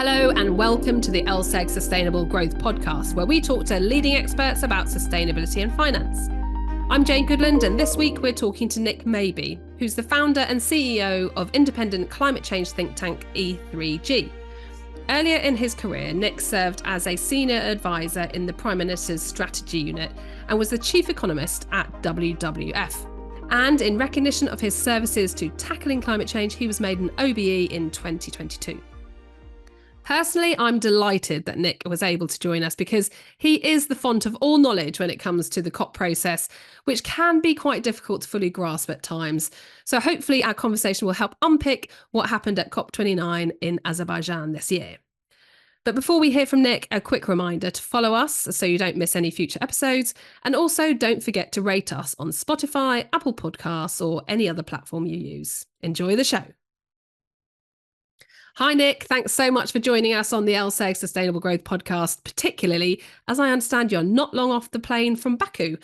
Hello and welcome to the LSEG Sustainable Growth podcast, where we talk to leading experts about sustainability and finance. I'm Jane Goodland, and this week we're talking to Nick Mabey, who's the founder and CEO of independent climate change think tank E3G. Earlier in his career, Nick served as a senior advisor in the Prime Minister's Strategy Unit and was the chief economist at WWF. And in recognition of his services to tackling climate change, he was made an OBE in 2022. Personally, I'm delighted that Nick was able to join us because he is the font of all knowledge when it comes to the COP process, which can be quite difficult to fully grasp at times. So hopefully our conversation will help unpick what happened at COP29 in Azerbaijan this year. But before we hear from Nick, a quick reminder to follow us so you don't miss any future episodes. And also don't forget to rate us on Spotify, Apple Podcasts, or any other platform you use. Enjoy the show. Hi, Nick. Thanks so much for joining us on the LSEG Sustainable Growth podcast, particularly as I understand you're not long off the plane from Baku,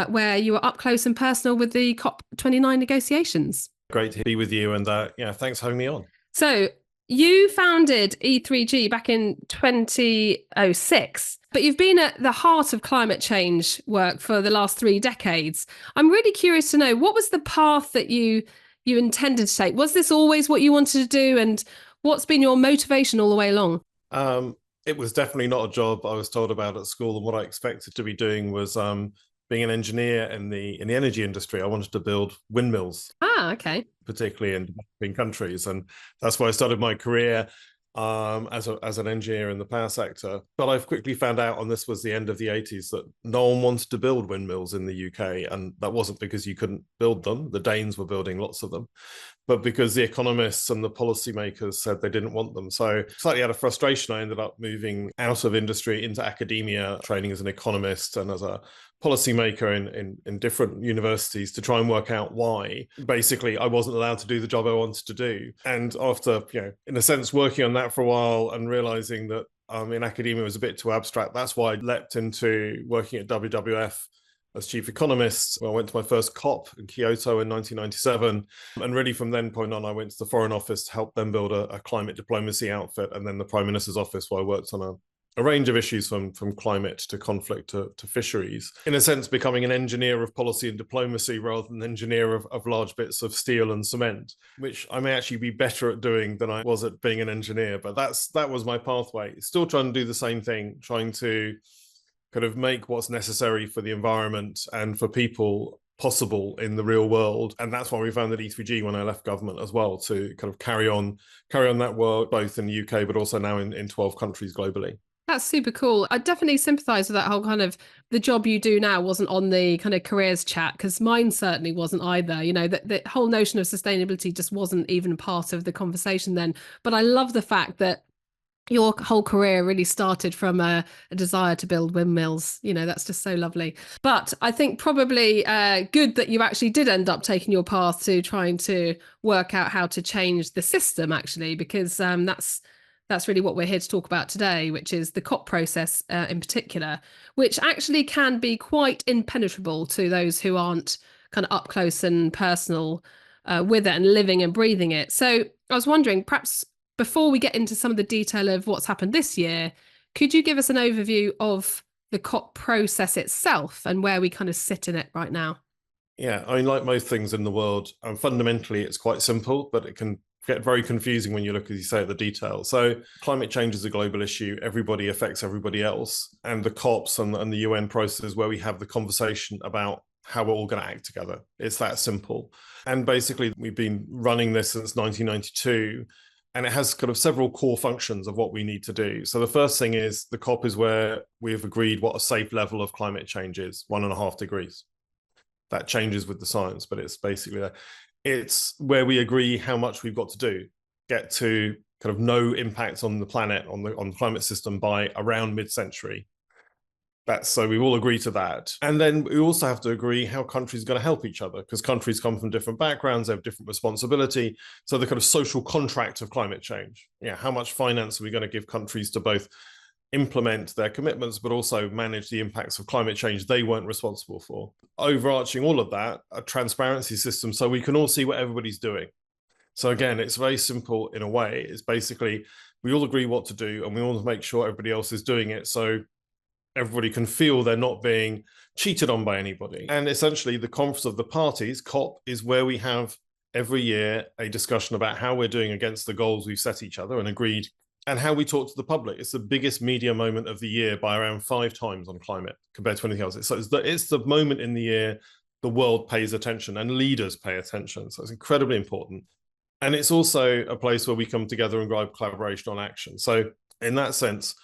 where you were up close and personal with the COP29 negotiations. Great to be with you, and thanks for having me on. So you founded E3G back in 2006, but you've been at the heart of climate change work for the last 3 decades. I'm really curious to know, what was the path that you intended to take? Was this always what you wanted to do, and what's been your motivation all the way along? It was definitely not a job I was told about at school, and what I expected to be doing was being an engineer in the energy industry. I wanted to build windmills. Okay. Particularly in developing countries, and that's where I started my career as an engineer in the power sector. But I've quickly found out, and this was the end of the 80s, that no one wanted to build windmills in the UK, and that wasn't because you couldn't build them. The Danes were building lots of them, but because the economists and the policymakers said they didn't want them. So slightly out of frustration, I ended up moving out of industry into academia, training as an economist and as a policymaker in different universities to try and work out why basically I wasn't allowed to do the job I wanted to do. And after, in a sense, working on that for a while and realizing that in academia was a bit too abstract, that's why I leapt into working at WWF as chief economist. I went to my first COP in Kyoto in 1997. And really from then point on, I went to the Foreign Office to help them build a climate diplomacy outfit, and then the Prime Minister's office, where I worked on a range of issues from climate to conflict to fisheries. In a sense, becoming an engineer of policy and diplomacy rather than an engineer of large bits of steel and cement, which I may actually be better at doing than I was at being an engineer. But that was my pathway. Still trying to do the same thing, trying to kind of make what's necessary for the environment and for people possible in the real world. And that's why we founded E3G when I left government as well, to kind of carry on that work, both in the UK, but also now in 12 countries globally. That's super cool. I definitely sympathise with that whole kind of, the job you do now wasn't on the kind of careers chat, because mine certainly wasn't either. The whole notion of sustainability just wasn't even part of the conversation then. But I love the fact that your whole career really started from a desire to build windmills. That's just so lovely. But I think probably good that you actually did end up taking your path to trying to work out how to change the system, actually, because that's really what we're here to talk about today, which is the COP process in particular, which actually can be quite impenetrable to those who aren't kind of up close and personal with it and living and breathing it. So I was wondering, perhaps before we get into some of the detail of what's happened this year, could you give us an overview of the COP process itself and where we kind of sit in it right now? Yeah, I mean, like most things in the world, fundamentally it's quite simple, but it can get very confusing when you look, as you say, at the detail. So climate change is a global issue. Everybody affects everybody else. And the COPs and the UN process, where we have the conversation about how we're all going to act together. It's that simple. And basically, we've been running this since 1992. And it has kind of several core functions of what we need to do. So the first thing is, the COP is where we've agreed what a safe level of climate change is, 1.5 degrees. That changes with the science, but it's basically it's where we agree how much we've got to do, get to kind of no impact on the planet, on the climate system by around mid-century. So we all agree to that. And then we also have to agree how countries are going to help each other, because countries come from different backgrounds, they have different responsibility. So the kind of social contract of climate change, how much finance are we going to give countries to both implement their commitments, but also manage the impacts of climate change they weren't responsible for. Overarching all of that, a transparency system so we can all see what everybody's doing. So again, it's very simple in a way. It's basically we all agree what to do, and we want to make sure everybody else is doing it so everybody can feel they're not being cheated on by anybody. And essentially, the Conference of the Parties, COP, is where we have every year a discussion about how we're doing against the goals we've set each other and agreed, and how we talk to the public. It's the biggest media moment of the year by around 5 times on climate compared to anything else. So it's the moment in the year the world pays attention and leaders pay attention. So it's incredibly important. And it's also a place where we come together and drive collaboration on action. So in that sense,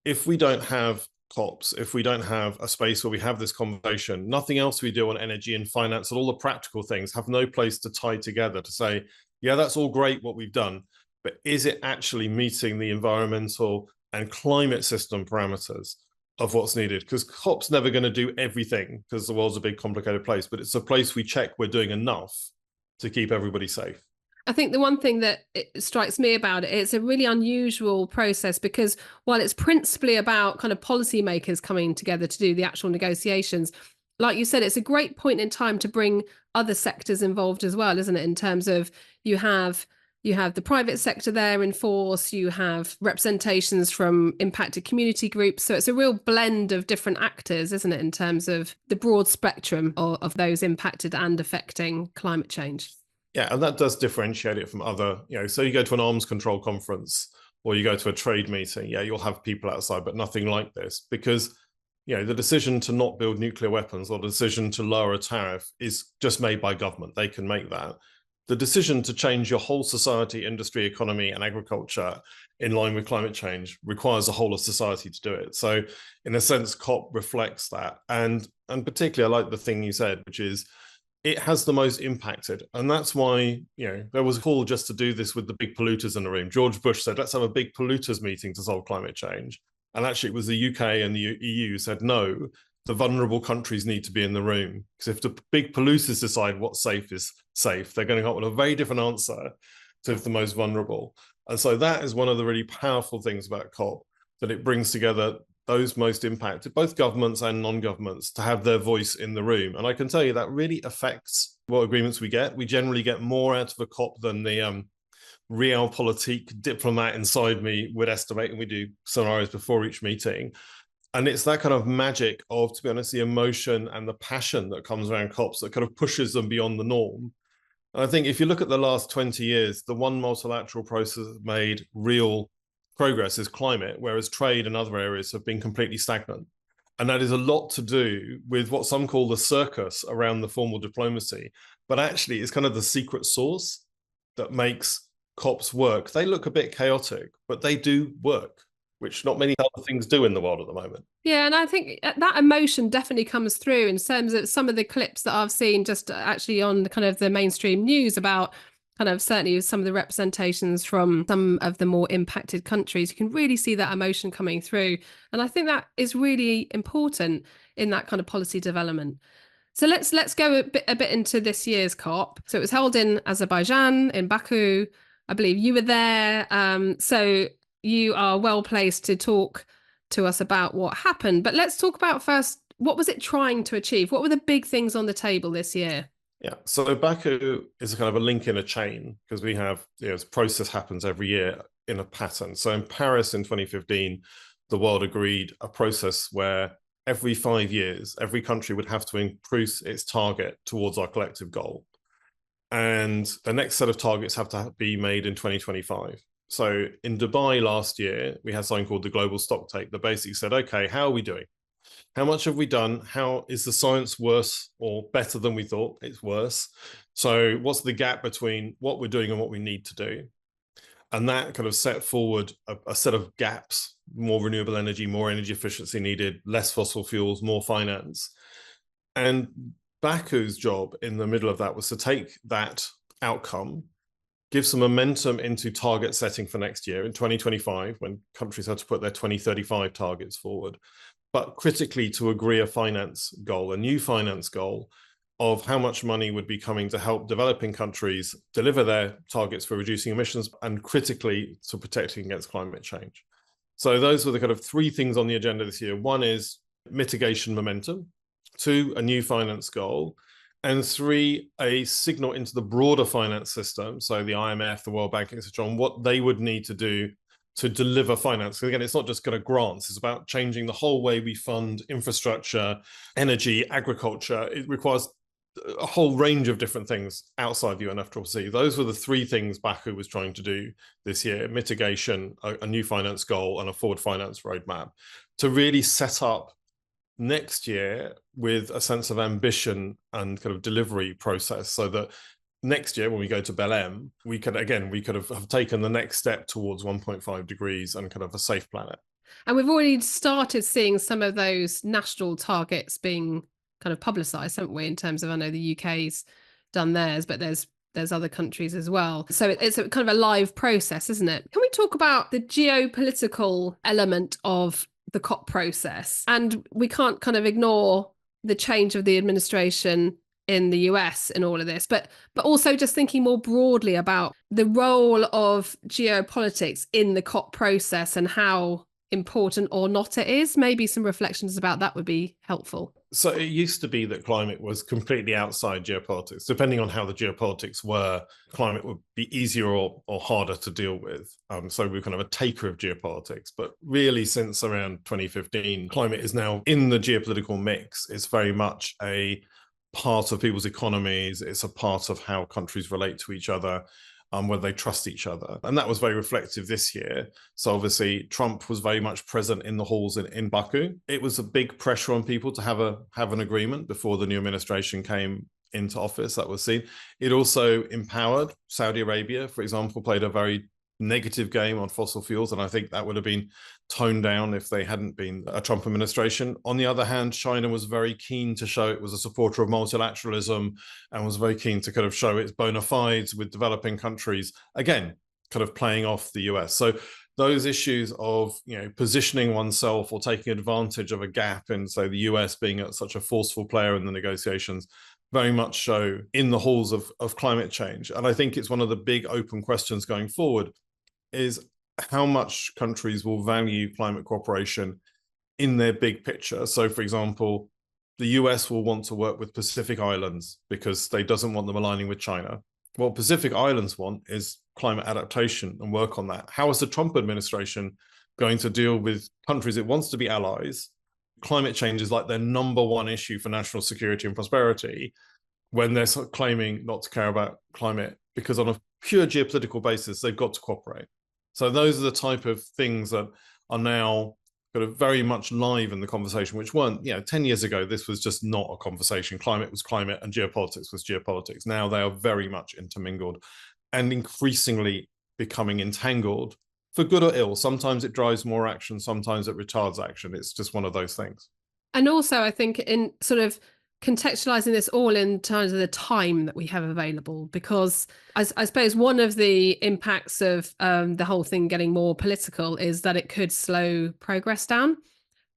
if we don't have COPs, if we don't have a space where we have this conversation, nothing else we do on energy and finance and all the practical things have no place to tie together to say, yeah, that's all great what we've done, but is it actually meeting the environmental and climate system parameters of what's needed? Because COP's never going to do everything because the world's a big, complicated place, but it's a place we check we're doing enough to keep everybody safe. I think the one thing that it strikes me about it, it's a really unusual process because while it's principally about kind of policymakers coming together to do the actual negotiations, like you said, it's a great point in time to bring other sectors involved as well, isn't it? In terms of you have the private sector there in force, you have representations from impacted community groups. So it's a real blend of different actors, isn't it, in terms of the broad spectrum of those impacted and affecting climate change. Yeah, and that does differentiate it from other, so you go to an arms control conference or you go to a trade meeting, yeah, you'll have people outside, but nothing like this because, the decision to not build nuclear weapons or the decision to lower a tariff is just made by government. They can make that. The decision to change your whole society, industry, economy, and agriculture in line with climate change requires the whole of society to do it. So in a sense, COP reflects that. And particularly, I like the thing you said, which is, it has the most impacted. And that's why, there was a call just to do this with the big polluters in the room. George Bush said, let's have a big polluters meeting to solve climate change. And actually, it was the UK and the EU said, no, the vulnerable countries need to be in the room. Because if the big polluters decide what's safe is safe, they're going to come up with a very different answer to the most vulnerable. And so that is one of the really powerful things about COP, that it brings together those most impacted, both governments and non-governments, to have their voice in the room. And I can tell you that really affects what agreements we get. We generally get more out of a COP than the realpolitik diplomat inside me would estimate, and we do scenarios before each meeting. And it's that kind of magic of, to be honest, the emotion and the passion that comes around COPs that kind of pushes them beyond the norm. And I think if you look at the last 20 years, the one multilateral process that made real progress is climate, whereas trade and other areas have been completely stagnant. And that is a lot to do with what some call the circus around the formal diplomacy, but actually it's kind of the secret sauce that makes COPs work. They look a bit chaotic, but they do work, which not many other things do in the world at the moment. Yeah, and I think that emotion definitely comes through in terms of some of the clips that I've seen just actually on the kind of the mainstream news about kind of certainly some of the representations from some of the more impacted countries. You can really see that emotion coming through. And I think that is really important in that kind of policy development. So let's go a bit into this year's COP. So it was held in Azerbaijan, in Baku. I believe you were there. So you are well placed to talk to us about what happened. But let's talk about first, what was it trying to achieve? What were the big things on the table this year? Yeah, so Baku is a kind of a link in a chain because we have, this process happens every year in a pattern. So in Paris in 2015, the world agreed a process where every 5 years, every country would have to increase its target towards our collective goal. And the next set of targets have to be made in 2025. So in Dubai last year, we had something called the Global Stocktake that basically said, okay, how are we doing? How much have we done? How is the science worse or better than we thought? It's worse. So what's the gap between what we're doing and what we need to do? And that kind of set forward a set of gaps: more renewable energy, more energy efficiency needed, less fossil fuels, more finance. And Baku's job in the middle of that was to take that outcome, give some momentum into target setting for next year in 2025, when countries had to put their 2035 targets forward, but critically to agree a finance goal, a new finance goal of how much money would be coming to help developing countries deliver their targets for reducing emissions, and critically to protecting against climate change. So those were the kind of 3 things on the agenda this year. 1 is mitigation momentum, 2, a new finance goal, and 3, a signal into the broader finance system, so the IMF, the World Bank, etc., on what they would need to do to deliver finance. Again, it's not just kind of grants, it's about changing the whole way we fund infrastructure, energy, agriculture. It requires a whole range of different things outside the UNFCCC. Those were the three things Baku was trying to do this year: mitigation, a new finance goal, and a forward finance roadmap, to really set up next year with a sense of ambition and kind of delivery process, so that next year when we go to Belém, we could have taken the next step towards 1.5 degrees and kind of a safe planet. And we've already started seeing some of those national targets being kind of publicised, haven't we, in terms of, I know the UK's done theirs, but there's other countries as well. So it's a kind of a live process, isn't it? Can we talk about the geopolitical element of the COP process? And we can't kind of ignore the change of the administration in the US in all of this, but also just thinking more broadly about the role of geopolitics in the COP process and how important or not it is. Maybe some reflections about that would be helpful. So it used to be that climate was completely outside geopolitics. Depending on how the geopolitics were, climate would be easier or harder to deal with. So we're kind of a taker of geopolitics. But really, since around 2015, climate is now in the geopolitical mix. It's very much a part of people's economies. It's a part of how countries relate to each other, whether they trust each other. And that was very reflective this year. So obviously Trump was very much present in the halls in Baku. It was a big pressure on people to have an agreement before the new administration came into office. That was seen. It also empowered Saudi Arabia, for example, played a very negative game on fossil fuels, and I think that would have been toned down if they hadn't been a Trump administration. On the other hand, China was very keen to show it was a supporter of multilateralism and was very keen to kind of show its bona fides with developing countries, again, kind of playing off the US. So those issues of, positioning oneself or taking advantage of a gap in, say, the US being such a forceful player in the negotiations very much show in the halls of climate change. And I think it's one of the big open questions going forward is how much countries will value climate cooperation in their big picture. So, for example, the US will want to work with Pacific Islands because they doesn't want them aligning with China. What Pacific Islands want is climate adaptation and work on that. How is the Trump administration going to deal with countries it wants to be allies? Climate change is like their number one issue for national security and prosperity, when they're claiming not to care about climate, because on a pure geopolitical basis, they've got to cooperate. So those are the type of things that are now kind of very much live in the conversation, which weren't, 10 years ago, this was just not a conversation. Climate was climate and geopolitics was geopolitics. Now they are very much intermingled and increasingly becoming entangled, for good or ill. Sometimes it drives more action, sometimes it retards action. It's just one of those things. And also, I think in sort of contextualizing this all in terms of the time that we have available, because I suppose one of the impacts of the whole thing getting more political is that it could slow progress down.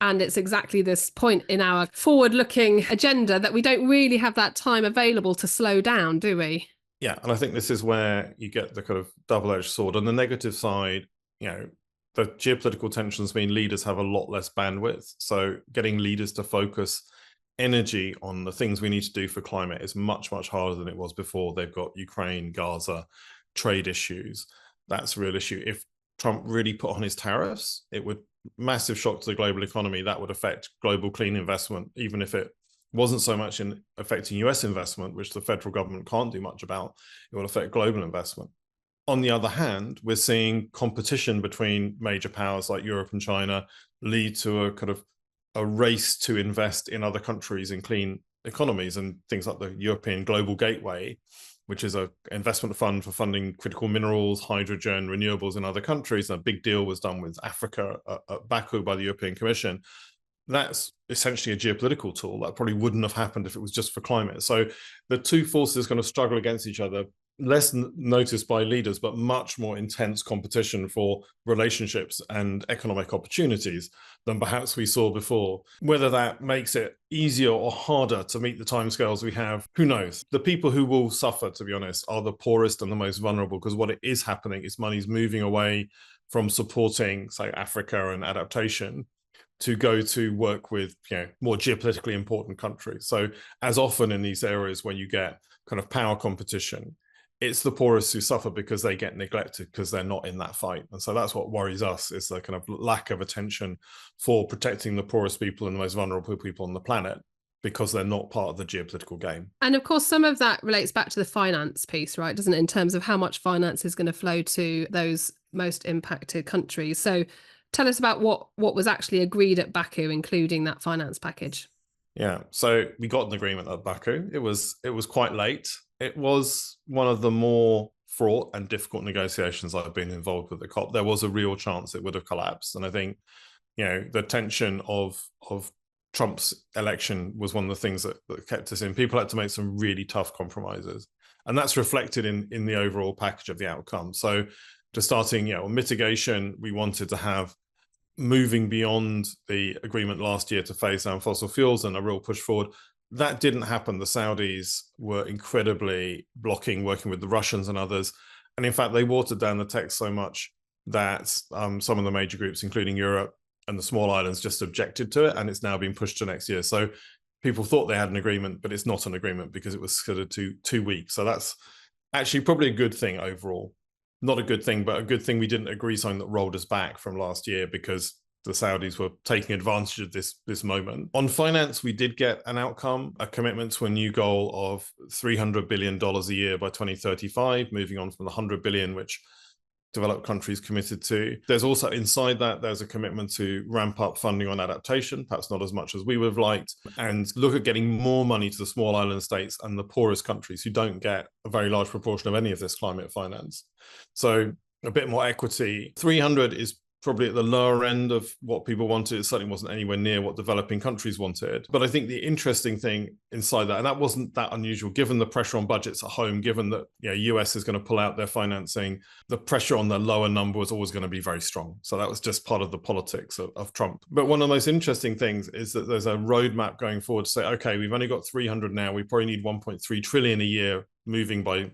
And it's exactly this point in our forward-looking agenda that we don't really have that time available to slow down, do we? Yeah, and I think this is where you get the kind of double-edged sword. On the negative side, the geopolitical tensions mean leaders have a lot less bandwidth. So getting leaders to focus energy on the things we need to do for climate is much, much harder than it was before. They've got Ukraine, Gaza, trade issues. That's a real issue. If Trump really put on his tariffs, it would massive shock to the global economy. That would affect global clean investment, even if it wasn't so much in affecting US investment, which the federal government can't do much about. It will affect global investment. On the other hand, we're seeing competition between major powers like Europe and China lead to a kind of a race to invest in other countries in clean economies, and things like the European Global Gateway, which is an investment fund for funding critical minerals, hydrogen, renewables in other countries. And a big deal was done with Africa at Baku by the European Commission. That's essentially a geopolitical tool that probably wouldn't have happened if it was just for climate. So the two forces are going to struggle against each other, less noticed by leaders, but much more intense competition for relationships and economic opportunities than perhaps we saw before. Whether that makes it easier or harder to meet the timescales we have, who knows? The people who will suffer, to be honest, are the poorest and the most vulnerable, because what it is happening is money's moving away from supporting, say, Africa and adaptation to go to work with more geopolitically important countries. So as often in these areas when you get kind of power competition, it's the poorest who suffer because they get neglected because they're not in that fight. And so that's what worries us, is the kind of lack of attention for protecting the poorest people and the most vulnerable people on the planet, because they're not part of the geopolitical game. And of course, some of that relates back to the finance piece, right? Doesn't it? In terms of how much finance is going to flow to those most impacted countries. So tell us about what was actually agreed at Baku, including that finance package. Yeah, so we got an agreement at Baku. It was quite late. It was one of the more fraught and difficult negotiations I've been involved with at COP. There was a real chance it would have collapsed. And I think, the tension of Trump's election was one of the things that kept us in. People had to make some really tough compromises. And that's reflected in the overall package of the outcome. So just starting, on mitigation, we wanted to have moving beyond the agreement last year to phase down fossil fuels and a real push forward. That didn't happen. The Saudis were incredibly blocking, working with the Russians and others. And in fact, they watered down the text so much that some of the major groups, including Europe and the small islands, just objected to it. And it's now been pushed to next year. So people thought they had an agreement, but it's not an agreement because it was considered too weak. So that's actually probably a good thing overall. Not a good thing, but a good thing we didn't agree something that rolled us back from last year, because the Saudis were taking advantage of this moment. On finance, we did get an outcome, a commitment to a new goal of $300 billion a year by 2035, moving on from the 100 billion, which developed countries committed to. There's also inside that, there's a commitment to ramp up funding on adaptation, perhaps not as much as we would have liked, and look at getting more money to the small island states and the poorest countries who don't get a very large proportion of any of this climate finance. So a bit more equity. 300 is probably at the lower end of what people wanted. It certainly wasn't anywhere near what developing countries wanted. But I think the interesting thing inside that, and that wasn't that unusual, given the pressure on budgets at home, given that US is going to pull out their financing, the pressure on the lower number was always going to be very strong. So that was just part of the politics of Trump. But one of the most interesting things is that there's a roadmap going forward to say, okay, we've only got 300 now. We probably need 1.3 trillion a year moving by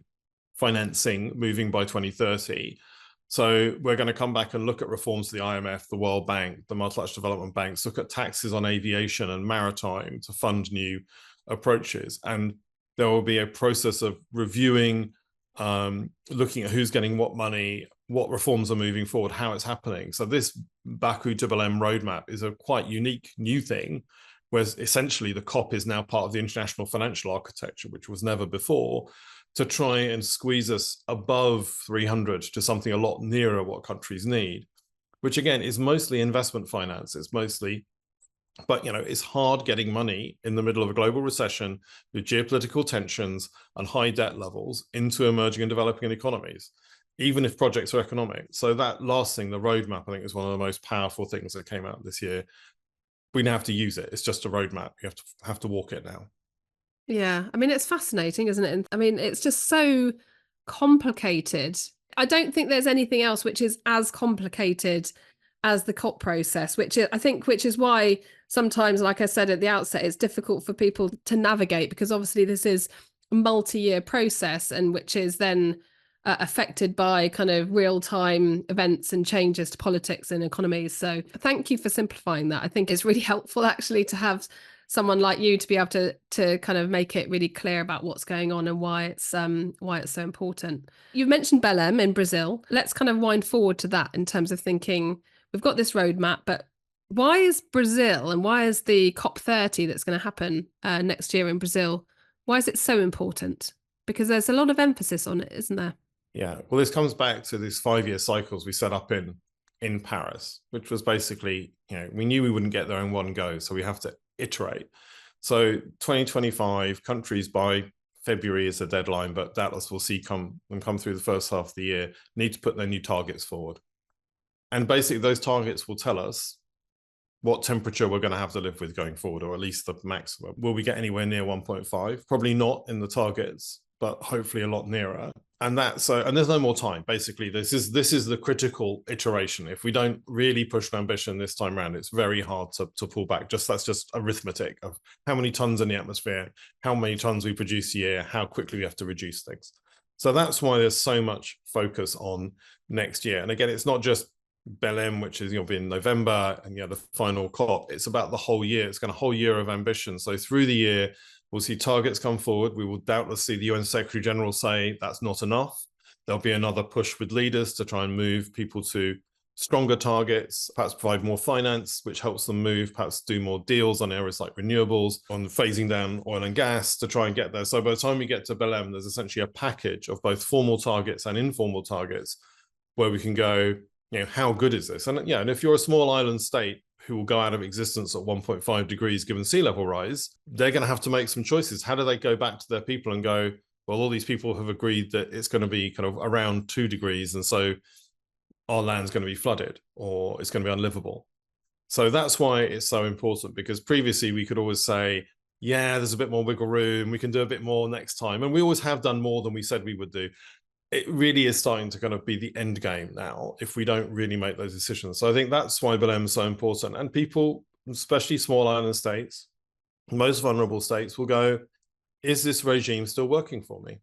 2030. So we're going to come back and look at reforms to the IMF, the World Bank, the multilateral development banks, look at taxes on aviation and maritime to fund new approaches. And there will be a process of reviewing, looking at who's getting what money, what reforms are moving forward, how it's happening. So this Baku M roadmap is a quite unique new thing, where essentially the COP is now part of the international financial architecture, which was never before, to try and squeeze us above 300 to something a lot nearer what countries need, which again is mostly investment finance. It's mostly, but it's hard getting money in the middle of a global recession with geopolitical tensions and high debt levels into emerging and developing economies, even if projects are economic. So that last thing, the roadmap, I think is one of the most powerful things that came out this year. We now have to use it. It's just a roadmap. You have to walk it now. Yeah, I mean, it's fascinating, isn't it? And I mean, it's just so complicated. I don't think there's anything else which is as complicated as the COP process, which is why sometimes, like I said at the outset, it's difficult for people to navigate, because obviously this is a multi-year process, and which is then affected by kind of real-time events and changes to politics and economies. So thank you for simplifying that. I think it's really helpful actually to have someone like you to be able to kind of make it really clear about what's going on and why it's so important. You've mentioned Belém in Brazil. Let's kind of wind forward to that in terms of thinking we've got this roadmap, but why is Brazil, and why is the COP30 that's going to happen next year in Brazil, why is it so important? Because there's a lot of emphasis on it, isn't there? Yeah, well, this comes back to these 5-year cycles we set up in Paris, which was basically, we knew we wouldn't get there in one go, so we have to iterate. So 2025 countries by February is the deadline, but doubtless we'll see come through the first half of the year, need to put their new targets forward. And basically those targets will tell us what temperature we're going to have to live with going forward, or at least the maximum. Will we get anywhere near 1.5? Probably not in the targets, but hopefully a lot nearer. And there's no more time. Basically, this is the critical iteration. If we don't really push an ambition this time around, it's very hard to pull back. That's just arithmetic of how many tons in the atmosphere, how many tons we produce a year, how quickly we have to reduce things. So that's why there's so much focus on next year. And again, it's not just Belém, which is be in November, and the final COP. It's about the whole year. It's got a whole year of ambition. So through the year, we'll see targets come forward. We will doubtless see the UN Secretary General say that's not enough. There'll be another push with leaders to try and move people to stronger targets, perhaps provide more finance, which helps them move, perhaps do more deals on areas like renewables, on phasing down oil and gas to try and get there. So by the time we get to Belém, there's essentially a package of both formal targets and informal targets where we can go, how good is this? And and if you're a small island state who will go out of existence at 1.5 degrees given sea level rise, they're going to have to make some choices. How do they go back to their people and go, well, all these people have agreed that it's going to be kind of around 2 degrees, and so our land's going to be flooded or it's going to be unlivable. So that's why it's so important, because previously we could always say, yeah, there's a bit more wiggle room, we can do a bit more next time. And we always have done more than we said we would do. It really is starting to kind of be the end game now if we don't really make those decisions. So I think that's why Belém is so important. And people, especially small island states, most vulnerable states, will go, is this regime still working for me?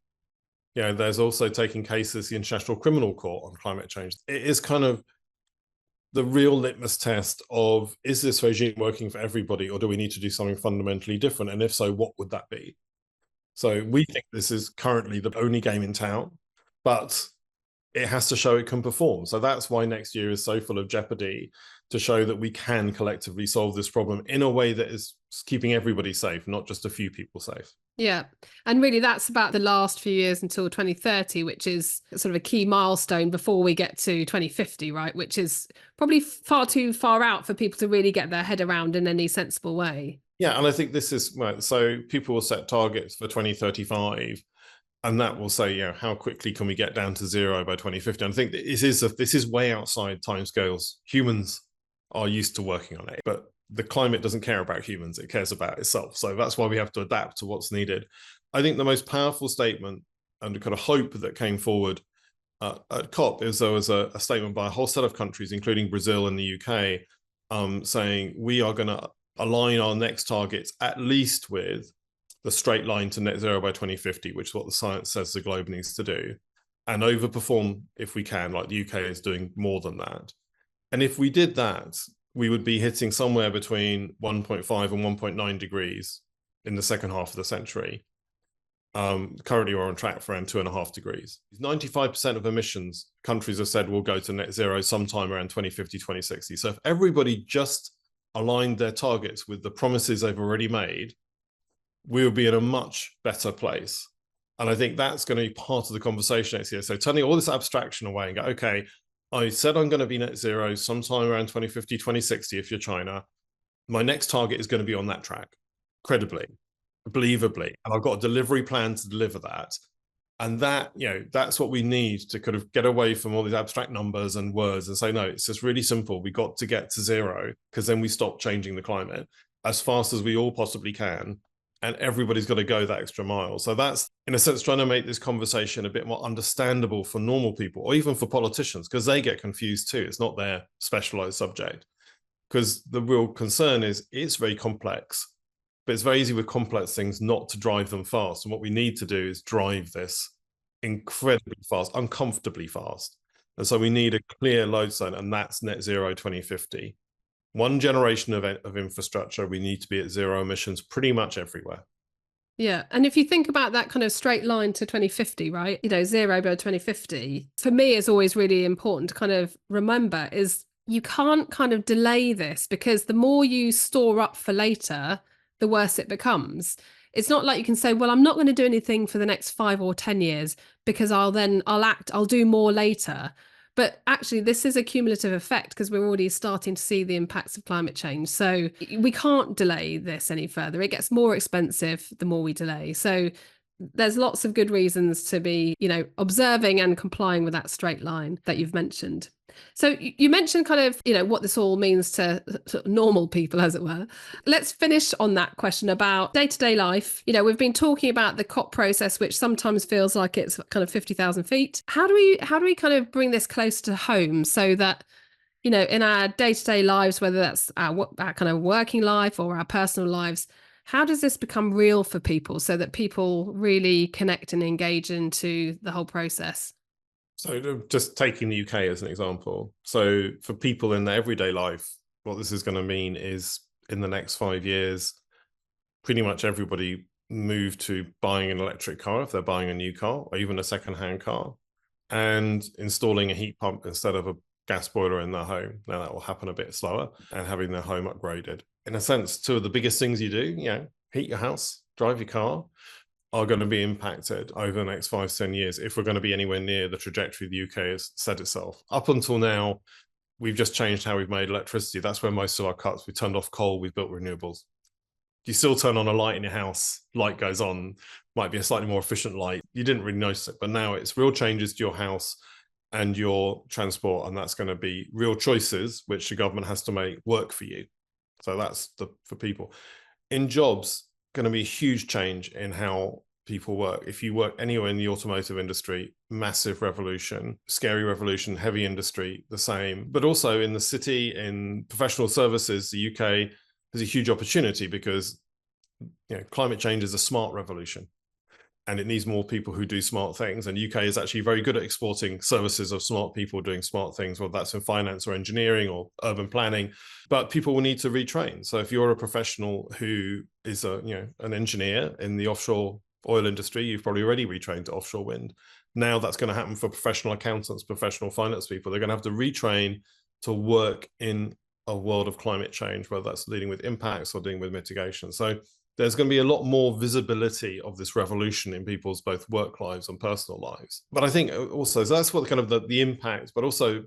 There's also taking cases, the International Criminal Court on climate change. It is kind of the real litmus test of, is this regime working for everybody, or do we need to do something fundamentally different? And if so, what would that be? So we think this is currently the only game in town, but it has to show it can perform. So that's why next year is so full of jeopardy, to show that we can collectively solve this problem in a way that is keeping everybody safe, not just a few people safe. Yeah. And really that's about the last few years until 2030, which is sort of a key milestone before we get to 2050, right? Which is probably far too far out for people to really get their head around in any sensible way. Yeah. And I think this is, so people will set targets for 2035. And that will say, how quickly can we get down to zero by 2050? And I think this is way outside timescales. Humans are used to working on it, but the climate doesn't care about humans, it cares about itself. So that's why we have to adapt to what's needed. I think the most powerful statement and the kind of hope that came forward at COP is there was a statement by a whole set of countries, including Brazil and the UK, saying we are going to align our next targets at least with the straight line to net zero by 2050, which is what the science says the globe needs to do, and overperform if we can, like the UK is doing more than that. And if we did that, we would be hitting somewhere between 1.5 and 1.9 degrees in the second half of the century. Currently, we're on track for around 2.5 degrees. 95% of emissions, countries have said will go to net zero sometime around 2050, 2060. So if everybody just aligned their targets with the promises they've already made, we would be in a much better place. And I think that's going to be part of the conversation next year. So turning all this abstraction away and go, okay, I said I'm going to be net zero sometime around 2050, 2060 if you're China. My next target is going to be on that track, credibly, believably. And I've got a delivery plan to deliver that. And that, that's what we need to kind of get away from all these abstract numbers and words and say, no, it's just really simple. We got to get to zero, because then we stop changing the climate as fast as we all possibly can. And everybody's got to go that extra mile. So that's, in a sense, trying to make this conversation a bit more understandable for normal people, or even for politicians, because they get confused too. It's not their specialized subject. Because the real concern is it's very complex, but it's very easy with complex things not to drive them fast. And what we need to do is drive this incredibly fast, uncomfortably fast. And so we need a clear load zone, and that's net zero 2050. One generation of infrastructure, we need to be at zero emissions pretty much everywhere. Yeah. And if you think about that kind of straight line to 2050, right? Zero by 2050, for me is always really important to kind of remember is you can't kind of delay this, because the more you store up for later, the worse it becomes. It's not like you can say, well, I'm not going to do anything for the next 5 or 10 years because I'll do more later. But actually, this is a cumulative effect, because we're already starting to see the impacts of climate change. So we can't delay this any further. It gets more expensive the more we delay. So there's lots of good reasons to be, observing and complying with that straight line that you've mentioned. So you mentioned kind of, what this all means to sort of normal people, as it were. Let's finish on that question about day-to-day life. We've been talking about the COP process, which sometimes feels like it's kind of 50,000 feet. How do we kind of bring this close to home so that, in our day-to-day lives, whether that's our kind of working life or our personal lives, how does this become real for people so that people really connect and engage into the whole process? So just taking the UK as an example. So for people in their everyday life, what this is going to mean is in the next 5 years, pretty much everybody move to buying an electric car if they're buying a new car or even a second-hand car, and installing a heat pump instead of a gas boiler in their home. Now that will happen a bit slower, and having their home upgraded. In a sense, two of the biggest things you do, heat your house, drive your car, are going to be impacted over the next 5 to 10 years if we're going to be anywhere near the trajectory the UK has set itself. Up until now, we've just changed how we've made electricity. That's where most of our cuts. We turned off coal, we've built renewables. You still turn on a light in your house, light goes on, might be a slightly more efficient light. You didn't really notice it, but now it's real changes to your house and your transport, and that's going to be real choices which the government has to make work for you. So that's for people. In jobs, going to be a huge change in how people work. If you work anywhere in the automotive industry, massive revolution, scary revolution, heavy industry, the same. But also in the city, in professional services, the UK has a huge opportunity because climate change is a smart revolution and it needs more people who do smart things. And UK is actually very good at exporting services of smart people doing smart things, whether that's in finance or engineering or urban planning, but people will need to retrain. So if you're a professional who is an engineer in the offshore oil industry, you've probably already retrained to offshore wind. Now that's going to happen for professional accountants, professional finance people. They're going to have to retrain to work in a world of climate change, whether that's dealing with impacts or dealing with mitigation. So there's going to be a lot more visibility of this revolution in people's both work lives and personal lives. But I think also, so that's what kind of the impact, but also,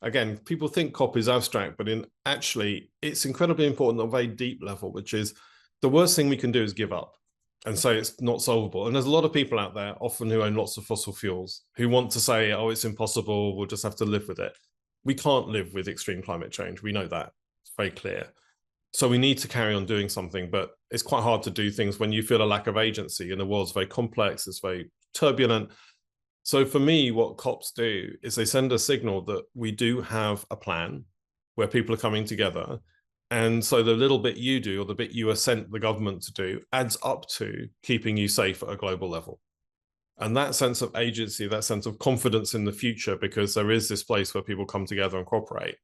again, people think COP is abstract, but actually it's incredibly important on a very deep level, which is the worst thing we can do is give up and say it's not solvable. And there's a lot of people out there, often who own lots of fossil fuels, who want to say, oh, it's impossible, we'll just have to live with it. We can't live with extreme climate change. We know that. It's very clear. So we need to carry on doing something, but it's quite hard to do things when you feel a lack of agency and the world's very complex, it's very turbulent. So for me, what COPs do is they send a signal that we do have a plan where people are coming together. And so the little bit you do, or the bit you are sent the government to do, adds up to keeping you safe at a global level. And that sense of agency, that sense of confidence in the future, because there is this place where people come together and cooperate,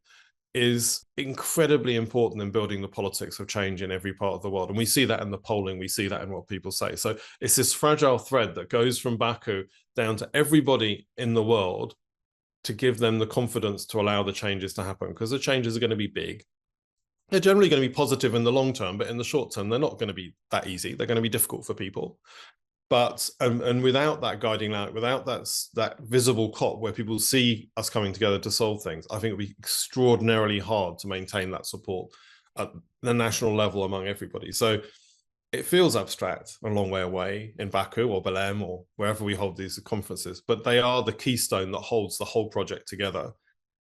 is incredibly important in building the politics of change in every part of the world. And we see that in the polling, we see that in what people say. So it's this fragile thread that goes from Baku down to everybody in the world to give them the confidence to allow the changes to happen, because the changes are going to be big. They're generally going to be positive in the long term, but in the short term, they're not going to be that easy. They're going to be difficult for people. But and without that guiding light, without that visible COP where people see us coming together to solve things, I think it'll be extraordinarily hard to maintain that support at the national level among everybody. So it feels abstract, a long way away in Baku or Belém or wherever we hold these conferences, but they are the keystone that holds the whole project together.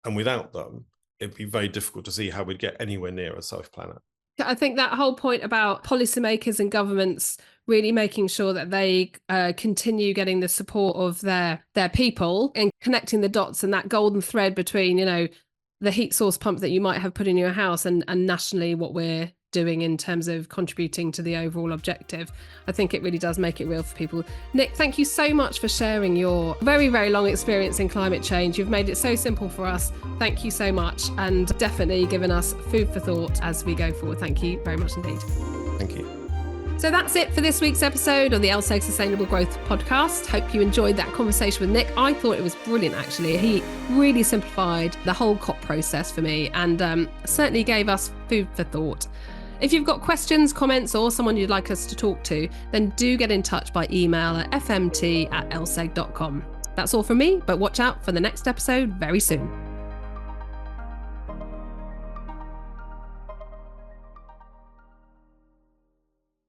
And without them, it'd be very difficult to see how we'd get anywhere near a safe planet. I think that whole point about policymakers and governments really making sure that they continue getting the support of their people and connecting the dots and that golden thread between, the heat source pump that you might have put in your house and nationally what we're doing in terms of contributing to the overall objective. I think it really does make it real for people. Nick, thank you so much for sharing your very, very long experience in climate change. You've made it so simple for us. Thank you so much, and definitely given us food for thought as we go forward. Thank you very much indeed. Thank you. So that's it for this week's episode of the LSEG Sustainable Growth podcast. Hope you enjoyed that conversation with Nick. I thought it was brilliant, actually. He really simplified the whole COP process for me and certainly gave us food for thought. If you've got questions, comments, or someone you'd like us to talk to, then do get in touch by email at fmt@lseg.com. That's all from me, but watch out for the next episode very soon.